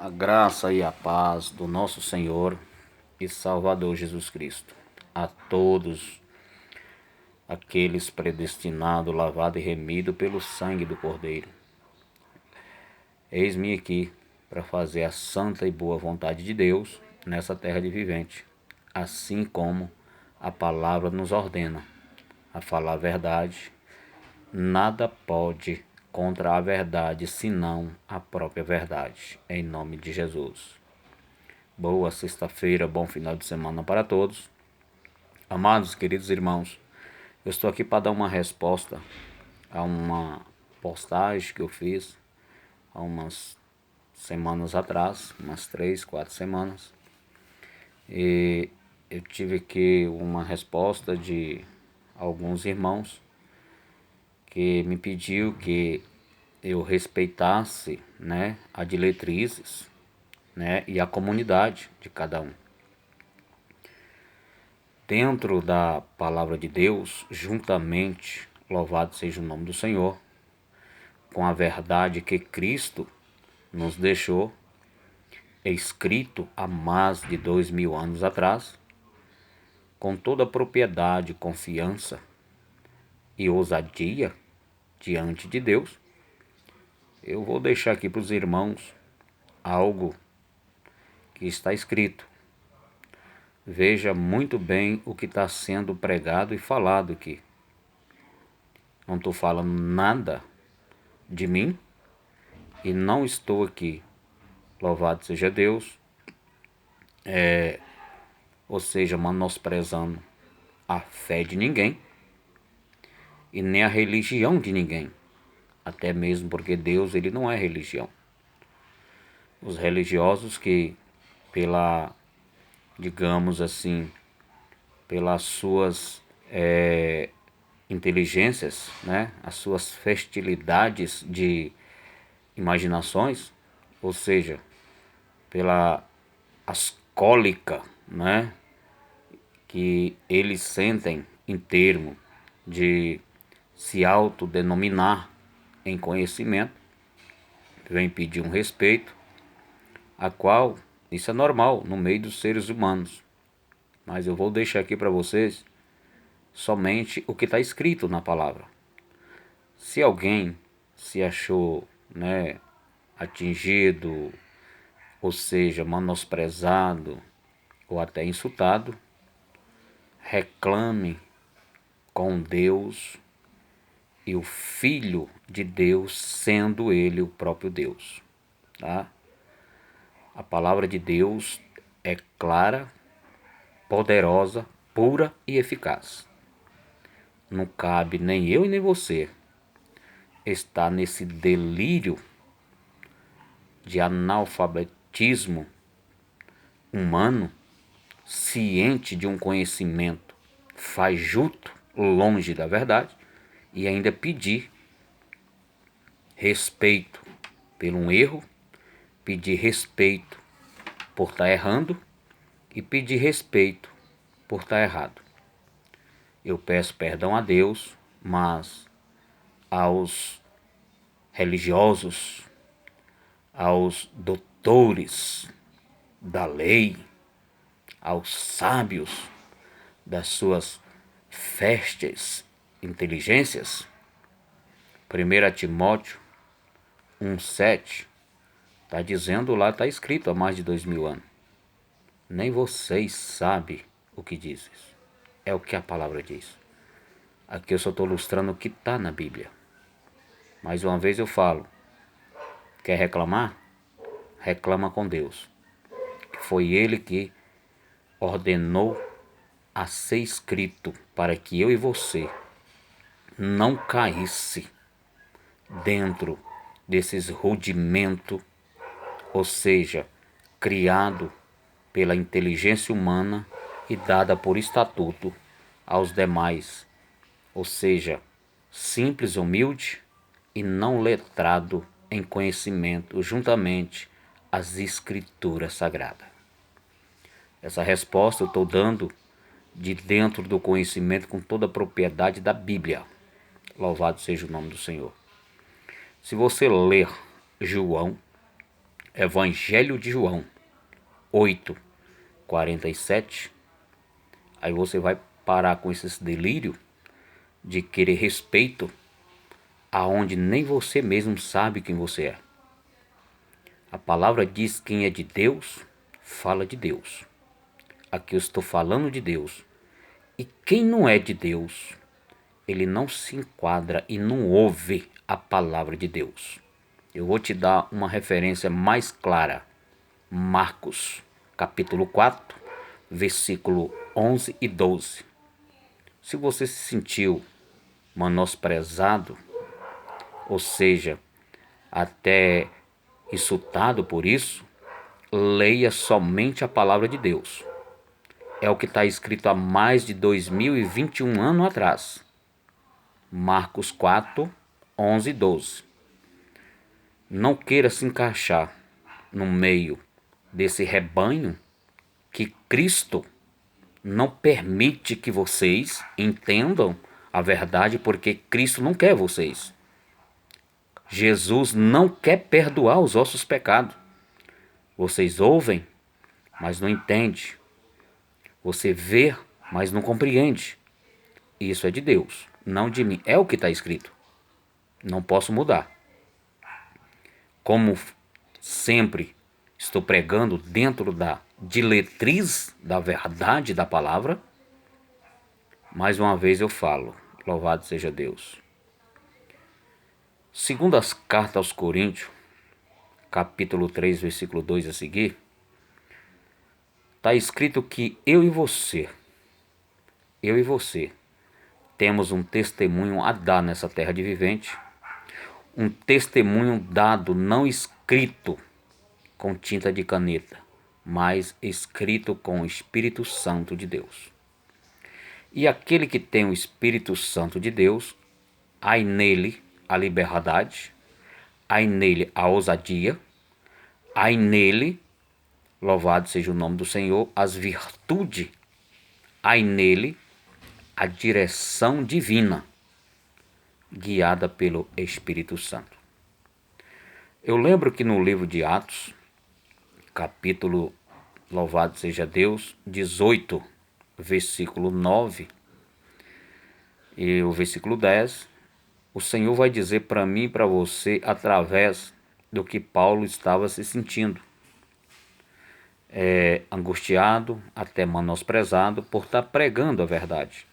A graça e a paz do nosso Senhor e Salvador Jesus Cristo a todos aqueles predestinados, lavados e remidos pelo sangue do Cordeiro. Eis-me aqui para fazer a santa e boa vontade de Deus nessa terra de vivente, assim como a palavra nos ordena a falar a verdade. Nada pode contra a verdade, senão a própria verdade, em nome de Jesus. Boa sexta-feira, bom final de semana para todos. Amados, queridos irmãos, eu estou aqui para dar uma resposta a uma postagem que eu fiz há umas semanas atrás, umas 3, 4 semanas. E eu tive aqui uma resposta de alguns irmãos que me pediu que eu respeitasse, a diretrizes, e a comunidade de cada um. Dentro da palavra de Deus, juntamente, louvado seja o nome do Senhor, com a verdade que Cristo nos deixou, escrito há mais de 2000 anos atrás, com toda a propriedade, confiança e ousadia diante de Deus, eu vou deixar aqui para os irmãos algo que está escrito. Veja muito bem o que está sendo pregado e falado aqui. Não estou falando nada de mim e não estou aqui, louvado seja Deus, ou seja, menosprezando a fé de ninguém e nem a religião de ninguém. Até mesmo porque Deus, ele não é religião. Os religiosos que digamos assim, pelas suas inteligências, as suas fertilidades de imaginações, ou seja, pela ascólica, que eles sentem em termo de se autodenominar em conhecimento, vem pedir um respeito, a qual isso é normal no meio dos seres humanos. Mas eu vou deixar aqui para vocês somente o que está escrito na palavra. Se alguém se achou, atingido, ou seja, menosprezado ou até insultado, reclame com Deus e o Filho de Deus, sendo ele o próprio Deus, tá? A palavra de Deus é clara, poderosa, pura e eficaz. Não cabe nem eu e nem você estar nesse delírio de analfabetismo humano, ciente de um conhecimento fajuto, longe da verdade, e ainda pedir respeito por um erro, pedir respeito por estar errando e pedir respeito por estar errado. Eu peço perdão a Deus, mas aos religiosos, aos doutores da lei, aos sábios das suas férteis inteligências, 1 Timóteo 1,7, está dizendo lá, está escrito há mais de 2000 anos. Nem vocês sabem o que diz isso. É o que a palavra diz. Aqui eu só estou ilustrando o que está na Bíblia. Mais uma vez eu falo, quer reclamar? Reclama com Deus. Foi Ele que ordenou a ser escrito para que eu e você não caísse dentro desses rudimentos, ou seja, criado pela inteligência humana e dada por estatuto aos demais, ou seja, simples, humilde e não letrado em conhecimento, juntamente às escrituras sagradas. Essa resposta eu estou dando de dentro do conhecimento com toda a propriedade da Bíblia. Louvado seja o nome do Senhor. Se você ler João, Evangelho de João 8:47. Aí você vai parar com esse delírio de querer respeito aonde nem você mesmo sabe quem você é. A palavra diz: quem é de Deus, fala de Deus. Aqui eu estou falando de Deus. E quem não é de Deus, ele não se enquadra e não ouve a palavra de Deus. Eu vou te dar uma referência mais clara. Marcos, capítulo 4, versículo 11 e 12. Se você se sentiu menosprezado, ou seja, até insultado por isso, leia somente a palavra de Deus. É o que está escrito há mais de 2021 anos atrás. Marcos 4, 11 e 12. Não queira se encaixar no meio desse rebanho que Cristo não permite que vocês entendam a verdade, porque Cristo não quer vocês. Jesus não quer perdoar os vossos pecados. Vocês ouvem, mas não entendem. Você vê, mas não compreende. Isso é de Deus, não de mim. É o que está escrito. Não posso mudar. Como sempre estou pregando dentro da diretriz da verdade da palavra, mais uma vez eu falo, louvado seja Deus. Segundo as cartas aos Coríntios, capítulo 3, versículo 2 a seguir, está escrito que eu e você, temos um testemunho a dar nessa terra de vivente, um testemunho dado, não escrito com tinta de caneta, mas escrito com o Espírito Santo de Deus. E aquele que tem o Espírito Santo de Deus, há nele a liberdade, há nele a ousadia, há nele, louvado seja o nome do Senhor, as virtudes, há nele a direção divina, guiada pelo Espírito Santo. Eu lembro que no livro de Atos, capítulo, louvado seja Deus, 18, versículo 9 e o versículo 10, o Senhor vai dizer para mim e para você através do que Paulo estava se sentindo. Angustiado, até menosprezado por estar pregando a verdade.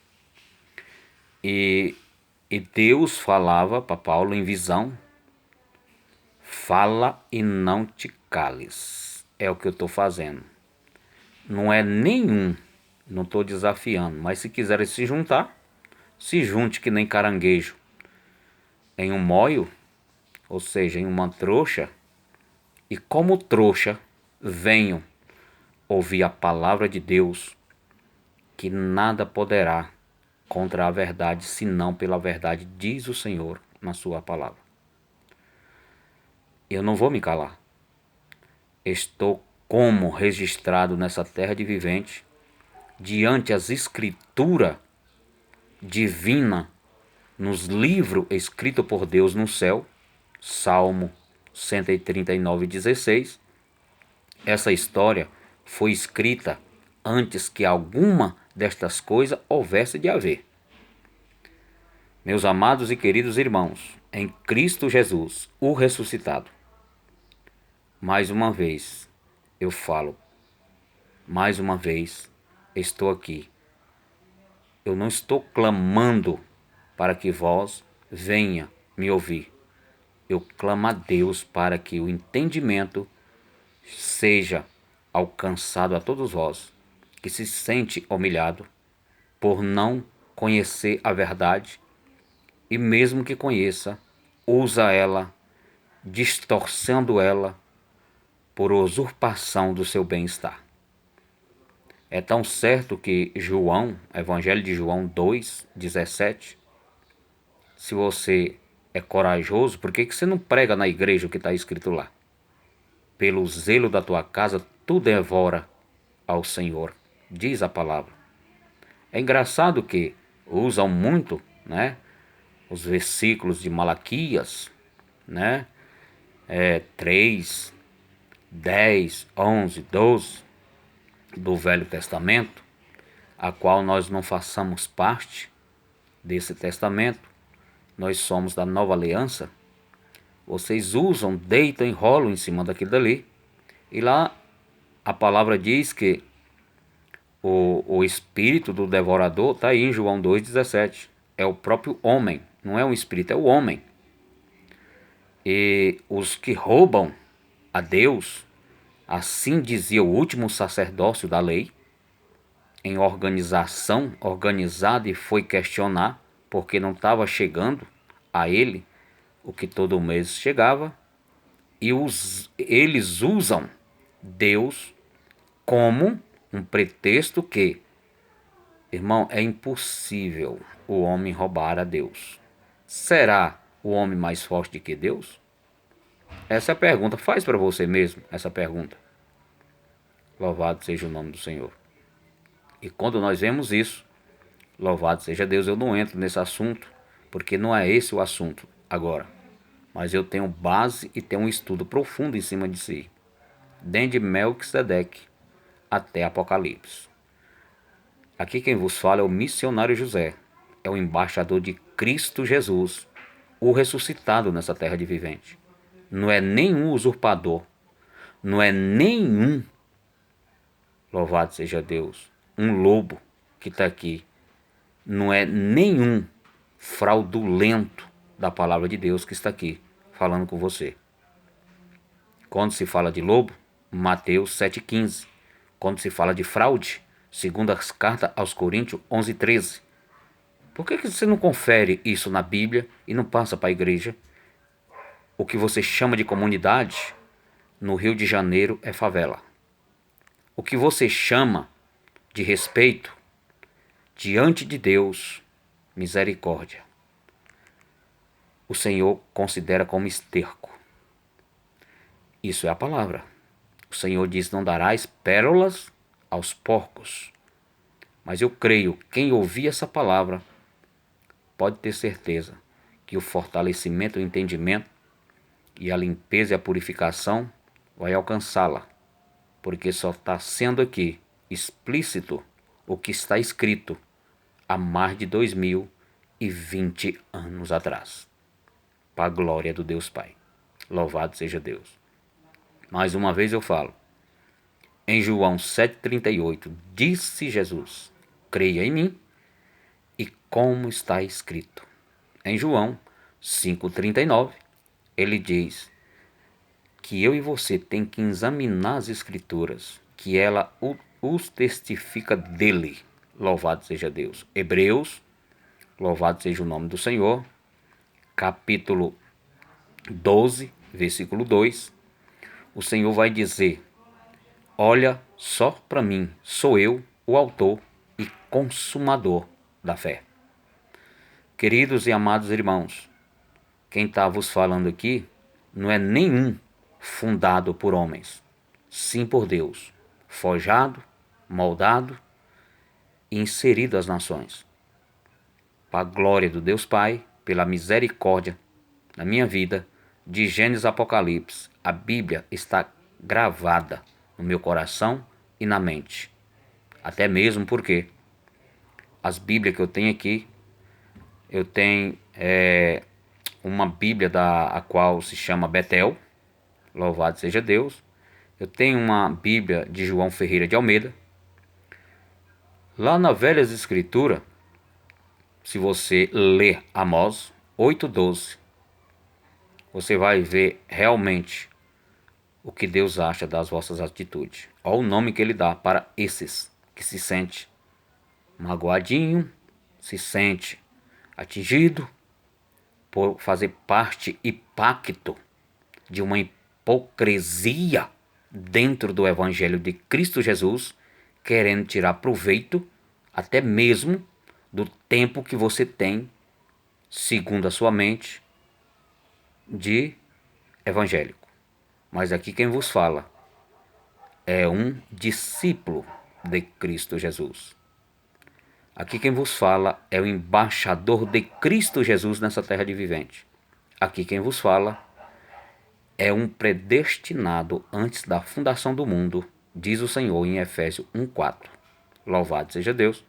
E Deus falava para Paulo em visão: fala e não te cales. É o que eu estou fazendo. Não é nenhum, não estou desafiando, mas se quiserem se juntar, se junte que nem caranguejo em um moio, ou seja, em uma trouxa, e como trouxa venham ouvir a palavra de Deus, que nada poderá contra a verdade, senão pela verdade, diz o Senhor na sua palavra. Eu não vou me calar. Estou como registrado nessa terra de vivente, diante as escrituras divina, nos livros escritos por Deus no céu, Salmo 139:16. Essa história foi escrita antes que alguma destas coisas houvesse de haver. Meus amados e queridos irmãos, em Cristo Jesus, o ressuscitado, mais uma vez eu falo, mais uma vez estou aqui. Eu não estou clamando para que vós venha me ouvir. Eu clamo a Deus para que o entendimento seja alcançado a todos vós, que se sente humilhado por não conhecer a verdade, e mesmo que conheça, usa ela, distorcendo ela por usurpação do seu bem-estar. É tão certo que João, Evangelho de João 2:17, se você é corajoso, por que você não prega na igreja o que está escrito lá? Pelo zelo da tua casa, tu devora ao Senhor, diz a palavra. É engraçado que usam muito, né, os versículos de Malaquias, né, 3, 10, 11, 12 do Velho Testamento, a qual nós não façamos parte desse testamento, nós somos da nova aliança, vocês usam, deitam, enrolam em cima daquilo dali, e lá a palavra diz que o espírito do devorador está aí em João 2,17. É o próprio homem, não é um espírito, é o homem. E os que roubam a Deus, assim dizia o último sacerdócio da lei, em organização, organizado, e foi questionar, porque não estava chegando a ele o que todo mês chegava, e eles usam Deus como um pretexto que, irmão, é impossível o homem roubar a Deus. Será o homem mais forte do que Deus? Essa é a pergunta. Faz para você mesmo essa pergunta. Louvado seja o nome do Senhor. E quando nós vemos isso, louvado seja Deus, eu não entro nesse assunto, porque não é esse o assunto agora. Mas eu tenho base e tenho um estudo profundo em cima de si. Desde Melquisedeque até Apocalipse. Aqui quem vos fala é o missionário José. É o embaixador de Cristo Jesus, o ressuscitado nessa terra de vivente. Não é nenhum usurpador. Não é nenhum, louvado seja Deus, um lobo que está aqui. Não é nenhum fraudulento da palavra de Deus que está aqui falando com você. Quando se fala de lobo, Mateus 7,15. Quando se fala de fraude, segundo as cartas aos Coríntios 11,13. Por que você não confere isso na Bíblia e não passa para a igreja? O que você chama de comunidade, no Rio de Janeiro é favela. O que você chama de respeito, diante de Deus, misericórdia, o Senhor considera como esterco. Isso é a palavra. O Senhor diz: não darás pérolas aos porcos. Mas eu creio, quem ouvir essa palavra pode ter certeza que o fortalecimento, o entendimento e a limpeza e a purificação vai alcançá-la, porque só está sendo aqui explícito o que está escrito há mais de 2020 anos atrás, para a glória do Deus Pai. Louvado seja Deus. Mais uma vez eu falo, em João 7,38, disse Jesus: creia em mim, e como está escrito. Em João 5,39, ele diz que eu e você tem que examinar as escrituras, que ela os testifica dele. Louvado seja Deus. Hebreus, louvado seja o nome do Senhor, capítulo 12, versículo 2, o Senhor vai dizer: olha só para mim, sou eu o autor e consumador da fé. Queridos e amados irmãos, quem está vos falando aqui não é nenhum fundado por homens, sim por Deus, forjado, moldado e inserido às nações. Para a glória do Deus Pai, pela misericórdia na minha vida, de Gênesis a Apocalipse, a Bíblia está gravada no meu coração e na mente. Até mesmo porque as Bíblias que eu tenho aqui, eu tenho uma Bíblia a qual se chama Betel, louvado seja Deus. Eu tenho uma Bíblia de João Ferreira de Almeida. Lá na Velhas Escrituras, se você ler Amós 8,12, você vai ver realmente o que Deus acha das vossas atitudes. Olha o nome que ele dá para esses que se sente magoadinho, se sente atingido por fazer parte e pacto de uma hipocrisia dentro do Evangelho de Cristo Jesus, querendo tirar proveito até mesmo do tempo que você tem, segundo a sua mente, de evangélico. Mas aqui quem vos fala é um discípulo de Cristo Jesus. Aqui quem vos fala é o embaixador de Cristo Jesus nessa terra de vivente. Aqui quem vos fala é um predestinado antes da fundação do mundo, diz o Senhor em Efésios 1:4. Louvado seja Deus,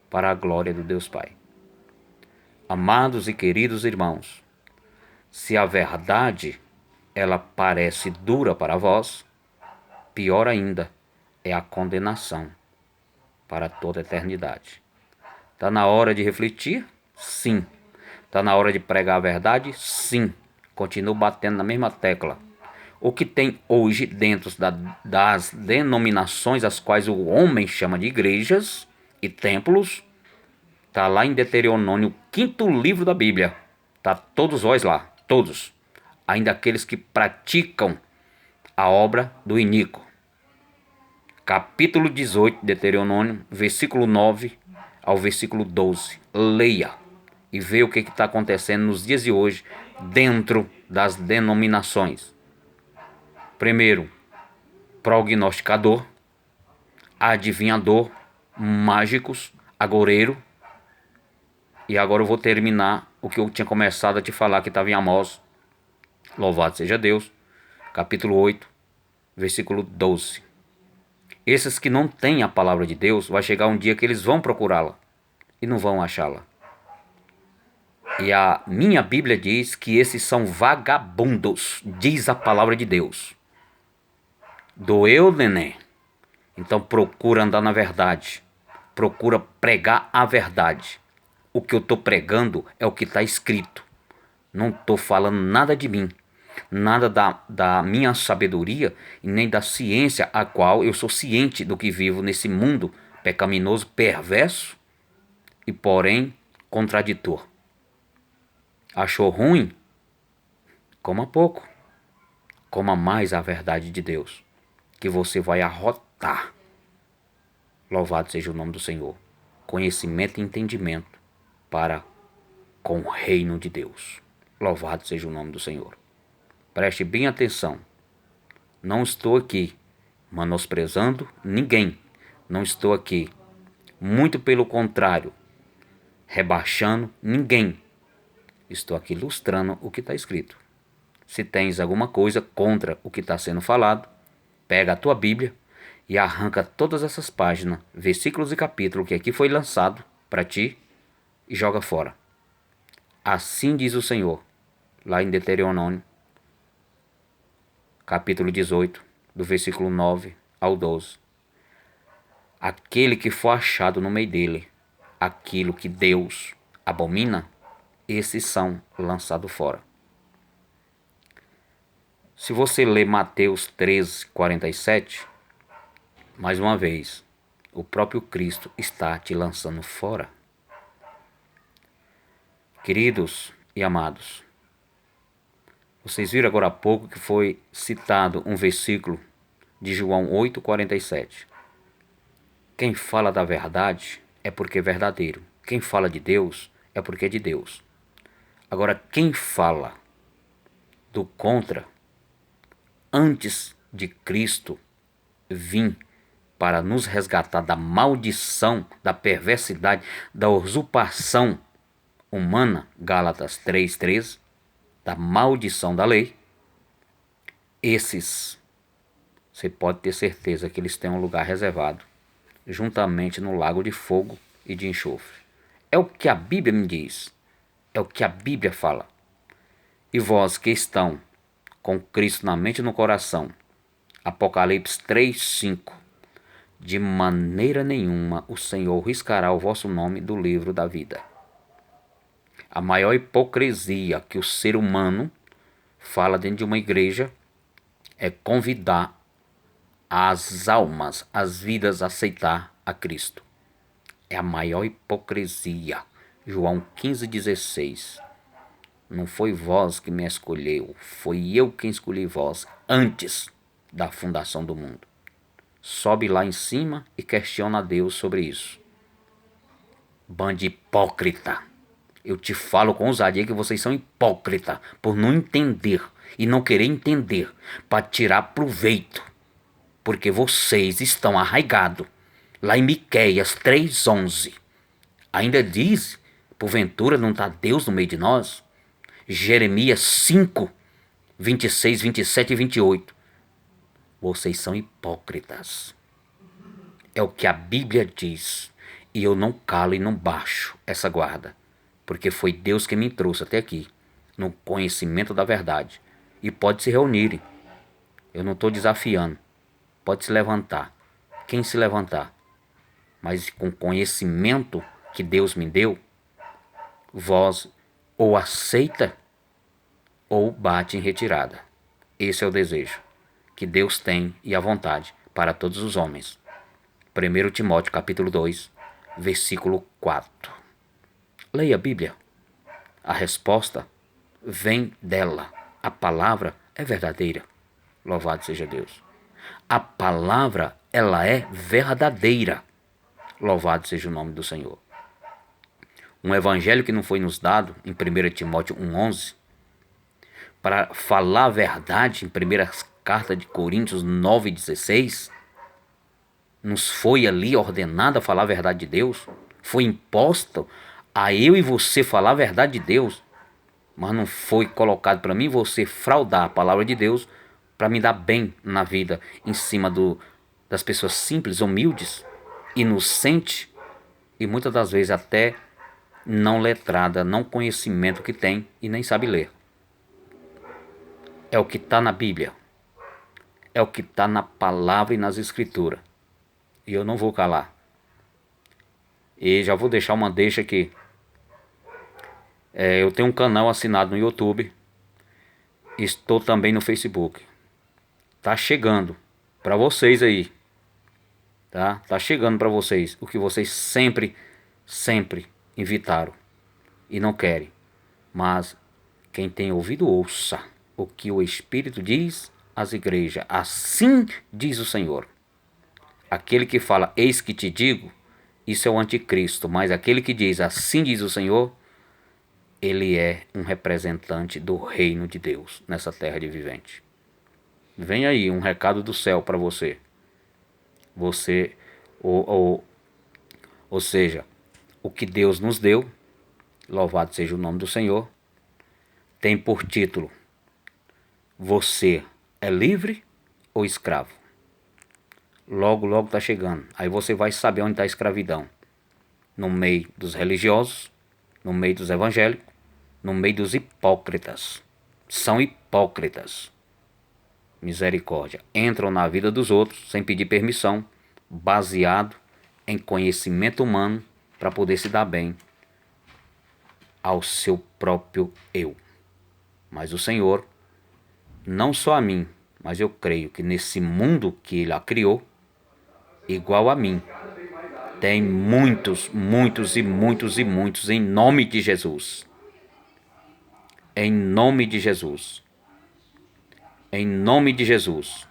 para a glória do Deus Pai. Amados e queridos irmãos, se a verdade ela parece dura para vós, pior ainda é a condenação para toda a eternidade. Está na hora de refletir? Sim. Está na hora de pregar a verdade? Sim. Continuo batendo na mesma tecla. O que tem hoje dentro das denominações as quais o homem chama de igrejas e templos, está lá em Deuteronômio, 5º livro da Bíblia. Está todos vós lá, todos. Ainda aqueles que praticam a obra do iníquo. Capítulo 18 de Deuteronômio, versículo 9 ao versículo 12. Leia e vê o que está acontecendo nos dias de hoje dentro das denominações. Primeiro, prognosticador, adivinhador, mágicos, agoureiro. E agora eu vou terminar o que eu tinha começado a te falar que estava em Amós. Louvado seja Deus. Capítulo 8, versículo 12. Esses que não têm a palavra de Deus, vai chegar um dia que eles vão procurá-la e não vão achá-la. E a minha Bíblia diz que esses são vagabundos, diz a palavra de Deus. Doeu, neném? Então procura andar na verdade. Procura pregar a verdade. O que eu estou pregando é o que está escrito. Não estou falando nada de mim. Nada da minha sabedoria e nem da ciência a qual eu sou ciente do que vivo nesse mundo pecaminoso, perverso e porém contraditor. Achou ruim? Coma pouco. Coma mais a verdade de Deus, que você vai arrotar. Louvado seja o nome do Senhor. Conhecimento e entendimento para com o reino de Deus. Louvado seja o nome do Senhor. Preste bem atenção. Não estou aqui menosprezando ninguém. Não estou aqui, muito pelo contrário, rebaixando ninguém. Estou aqui ilustrando o que está escrito. Se tens alguma coisa contra o que está sendo falado, pega a tua Bíblia e arranca todas essas páginas, versículos e capítulos que aqui foi lançado para ti e joga fora. Assim diz o Senhor, lá em Deuteronômio, capítulo 18, do versículo 9 ao 12. Aquele que for achado no meio dele, aquilo que Deus abomina, esses são lançados fora. Se você ler Mateus 13, 47, mais uma vez, o próprio Cristo está te lançando fora. Queridos e amados, vocês viram agora há pouco que foi citado um versículo de João 8, 47. Quem fala da verdade é porque é verdadeiro. Quem fala de Deus é porque é de Deus. Agora, quem fala do contra, antes de Cristo vir para nos resgatar da maldição, da perversidade, da usurpação humana, Gálatas 3:13, da maldição da lei, esses, você pode ter certeza que eles têm um lugar reservado, juntamente no lago de fogo e de enxofre. É o que a Bíblia me diz, é o que a Bíblia fala. E vós que estão com Cristo na mente e no coração, Apocalipse 3:5, de maneira nenhuma o Senhor riscará o vosso nome do livro da vida. A maior hipocrisia que o ser humano fala dentro de uma igreja é convidar as almas, as vidas a aceitar a Cristo. É a maior hipocrisia. João 15:16. Não foi vós que me escolheu, foi eu quem escolhi vós antes da fundação do mundo. Sobe lá em cima e questiona a Deus sobre isso. Bando hipócrita. Eu te falo com ousadia que vocês são hipócritas por não entender e não querer entender, para tirar proveito. Porque vocês estão arraigados. Lá em Miqueias 3:11. Ainda diz, porventura não está Deus no meio de nós? Jeremias 5, 26, 27 e 28. Vocês são hipócritas. É o que a Bíblia diz. E eu não calo e não baixo essa guarda. Porque foi Deus que me trouxe até aqui, no conhecimento da verdade. E pode se reunirem. Eu não estou desafiando. Pode se levantar. Quem se levantar. Mas com conhecimento que Deus me deu, vós ou aceita ou bate em retirada. Esse é o desejo que Deus tem e a vontade para todos os homens. 1 Timóteo capítulo 2, versículo 4. Leia a Bíblia. A resposta vem dela. A palavra é verdadeira. Louvado seja Deus. A palavra, ela é verdadeira. Louvado seja o nome do Senhor. Um evangelho que não foi nos dado em 1 Timóteo 1,11, para falar a verdade em 1 carta de Coríntios 9,16, nos foi ali ordenado a falar a verdade de Deus, foi imposto a eu e você falar a verdade de Deus, mas não foi colocado para mim e você fraudar a palavra de Deus para me dar bem na vida em cima das pessoas simples, humildes, inocentes e muitas das vezes até não letrada, não conhecimento que tem e nem sabe ler. É o que está na Bíblia. É o que está na palavra e nas escrituras. E eu não vou calar. E já vou deixar uma deixa aqui. Eu tenho um canal assinado no YouTube. Estou também no Facebook. Tá chegando para vocês aí. Tá chegando para vocês o que vocês sempre invitaram e não querem. Mas quem tem ouvido, ouça o que o Espírito diz às igrejas. Assim diz o Senhor. Aquele que fala, eis que te digo, isso é o anticristo. Mas aquele que diz, assim diz o Senhor, ele é um representante do reino de Deus nessa terra de vivente. Vem aí um recado do céu para você. Ou seja, o que Deus nos deu, louvado seja o nome do Senhor, tem por título: você é livre ou escravo? Logo, logo está chegando. Aí você vai saber onde está a escravidão. No meio dos religiosos, no meio dos evangélicos, no meio dos hipócritas. São hipócritas. Misericórdia. Entram na vida dos outros sem pedir permissão, baseado em conhecimento humano para poder se dar bem ao seu próprio eu. Mas o Senhor, não só a mim, mas eu creio que nesse mundo que Ele a criou, igual a mim, tem muitos em nome de Jesus. Em nome de Jesus. Em nome de Jesus.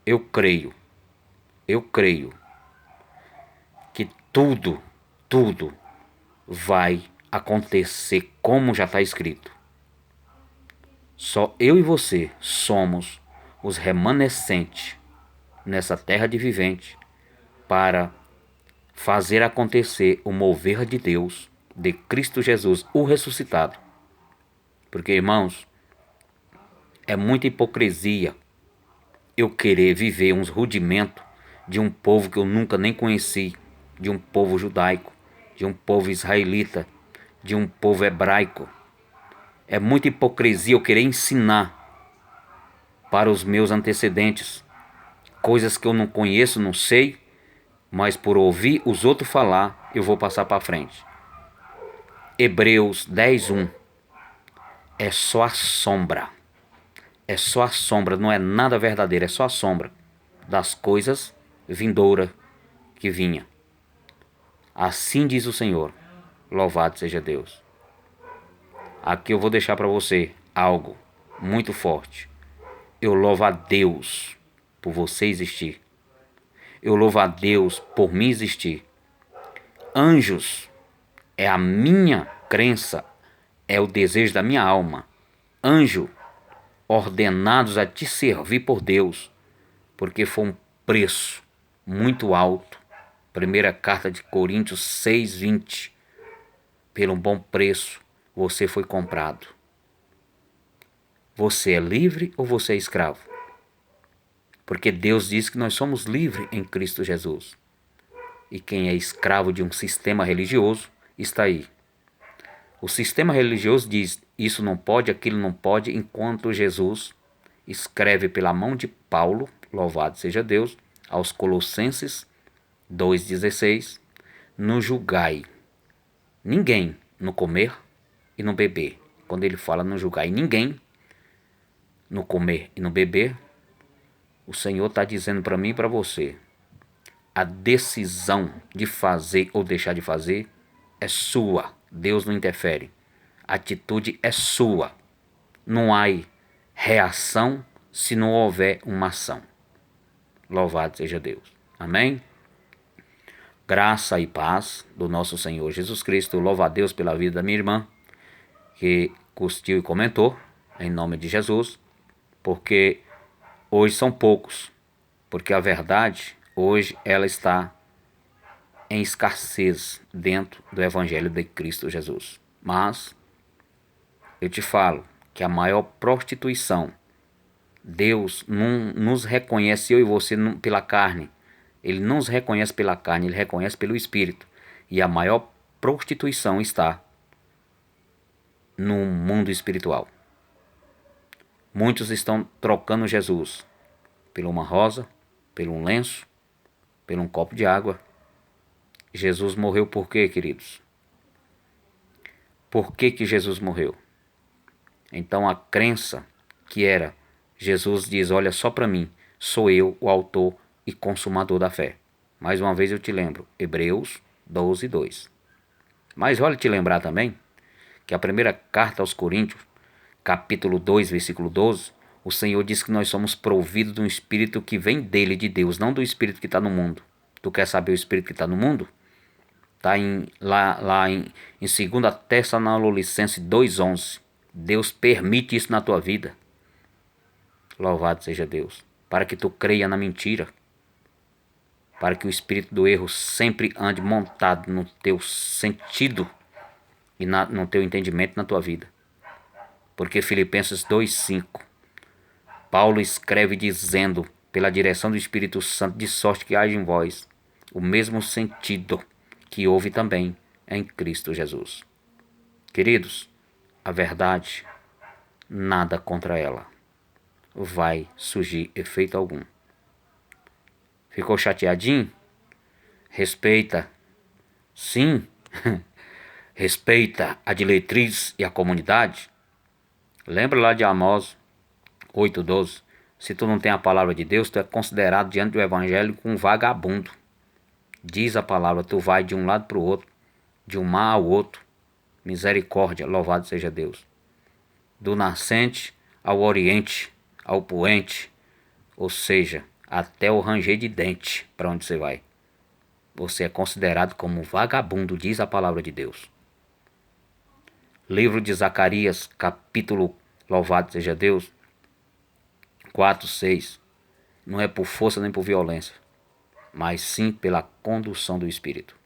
Eu creio que tudo vai acontecer como já está escrito. Só eu e você somos os remanescentes nessa terra de vivente para fazer acontecer o mover de Deus, de Cristo Jesus, o ressuscitado. Porque, irmãos, é muita hipocrisia eu querer viver uns rudimentos de um povo que eu nunca nem conheci, de um povo judaico, de um povo israelita, de um povo hebraico. É muita hipocrisia eu querer ensinar para os meus antecedentes coisas que eu não conheço, não sei, mas por ouvir os outros falar, eu vou passar para frente. Hebreus 10:1 é só a sombra. É só a sombra, não é nada verdadeiro, é só a sombra das coisas vindouras que vinha. Assim diz o Senhor, louvado seja Deus. Aqui eu vou deixar para você algo muito forte. Eu louvo a Deus por você existir. Eu louvo a Deus por mim existir. Anjos é a minha crença, é o desejo da minha alma. Anjo ordenados a te servir por Deus, porque foi um preço muito alto. 1 carta de Coríntios 6:20. Pelo um bom preço você foi comprado. Você é livre ou você é escravo? Porque Deus diz que nós somos livres em Cristo Jesus. E quem é escravo de um sistema religioso está aí. O sistema religioso diz isso não pode, aquilo não pode, enquanto Jesus escreve pela mão de Paulo, louvado seja Deus, aos Colossenses 2,16, no julgai ninguém no comer e no beber. Quando ele fala no julgai ninguém no comer e no beber, o Senhor está dizendo para mim e para você, a decisão de fazer ou deixar de fazer é sua. Deus não interfere. A atitude é sua. Não há reação se não houver uma ação. Louvado seja Deus. Amém? Graça e paz do nosso Senhor Jesus Cristo. Louvo a Deus pela vida da minha irmã, que curtiu e comentou, em nome de Jesus, porque hoje são poucos, porque a verdade, hoje, ela está em escassez dentro do Evangelho de Cristo Jesus. Mas eu te falo que a maior prostituição, Deus não nos reconhece, eu e você, pela carne. Ele não nos reconhece pela carne, ele reconhece pelo Espírito. E a maior prostituição está no mundo espiritual. Muitos estão trocando Jesus por uma rosa, por um lenço, por um copo de água. Jesus morreu por quê, queridos? Por que Jesus morreu? Então a crença que era, Jesus diz, olha só para mim, sou eu o autor e consumador da fé. Mais uma vez eu te lembro, Hebreus 12:2. Mas vale te lembrar também que a primeira carta aos Coríntios, capítulo 2, versículo 12, o Senhor diz que nós somos providos de um espírito que vem dele, de Deus, não do espírito que está no mundo. Tu quer saber o espírito que está no mundo? Está lá em 2 Tessalonicenses 2:11. Deus permite isso na tua vida. Louvado seja Deus. Para que tu creia na mentira. Para que o espírito do erro sempre ande montado no teu sentido e no teu entendimento na tua vida. Porque Filipenses 2:5, Paulo escreve dizendo, pela direção do Espírito Santo, de sorte que haja em vós o mesmo sentido que houve também em Cristo Jesus. Queridos, a verdade, nada contra ela vai surgir efeito algum. Ficou chateadinho? Respeita. Sim, respeita a diretriz e a comunidade. Lembra lá de Amós 8:12. Se tu não tem a palavra de Deus, tu é considerado diante do evangelho um vagabundo. Diz a palavra, tu vai de um lado para o outro, de um mar ao outro. Misericórdia, louvado seja Deus. Do nascente ao oriente, ao poente, ou seja, até o ranger de dente, para onde você vai. Você é considerado como vagabundo, diz a palavra de Deus. Livro de Zacarias, capítulo, louvado seja Deus, 4:6. Não é por força nem por violência, mas sim pela condução do Espírito.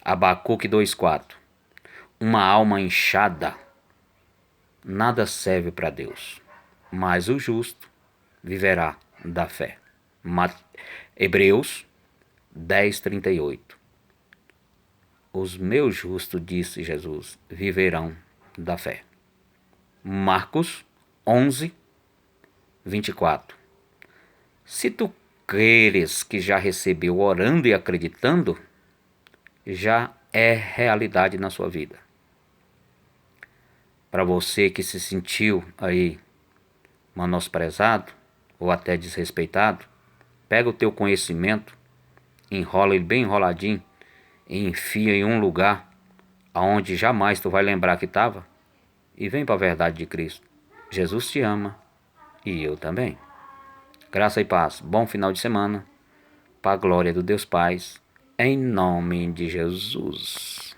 Abacuque 2:4. Uma alma inchada nada serve para Deus, mas o justo viverá da fé. Hebreus 10:38. Os meus justos, disse Jesus, viverão da fé. Marcos 11:24. Se tu creres que já recebeu orando e acreditando, já é realidade na sua vida. Para você que se sentiu aí menosprezado ou até desrespeitado, pega o teu conhecimento, enrola ele bem enroladinho e enfia em um lugar aonde jamais tu vai lembrar que estava e vem para a verdade de Cristo. Jesus te ama e eu também. Graça e paz. Bom final de semana. Para a glória do Deus Pai. Em nome de Jesus.